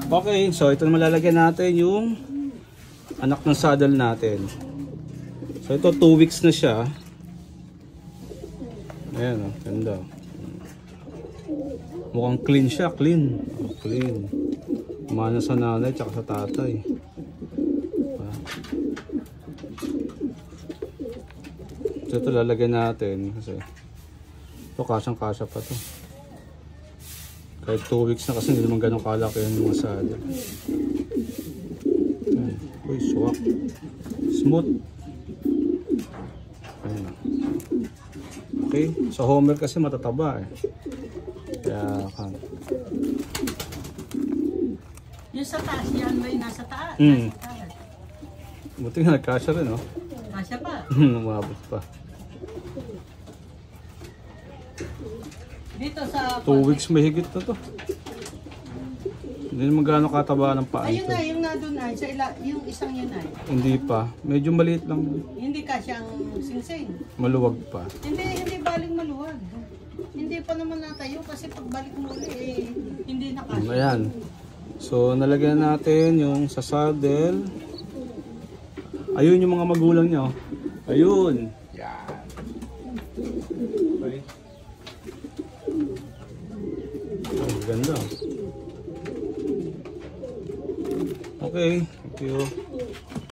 Okay, so ito na malalagyan natin yung anak ng saddle natin. So ito 2 weeks na siya. Ayan o, ganda. Mukhang clean siya, clean. Oh, clean. Umana sa nanay tsaka sa tatay. So ito lalagyan natin kasi ito kasyang-kasya pa to. Kahit 2 weeks na kasi hindi naman ganun kalaki yung mga saddle. Uy, swak. Smooth. Ayan. Okay, sa Homer kasi matataba eh. Kaya kan. Yung sa taas, yan ba yung nasa taas? Buti nga nagkasya rin, no? Kasya pa. Umabot pa. Dito sa... 2 weeks mahigit na to. Hindi naman gaano kataba ng paa Ayun ito. na, yung na doon ay. Yung isang yun ay. Hindi pa. Medyo maliit lang. Hindi kasyang singsing. Maluwag pa. Hindi baling maluwag. Hindi pa naman natayo kasi pagbalik mo ulit eh, hindi na kasya. Ayan. So nalagyan natin yung sa saddle. Ayun yung mga magulang niya. Oh. Ayun. Yan. Okay. Oh, ganda. Okay. Thank you.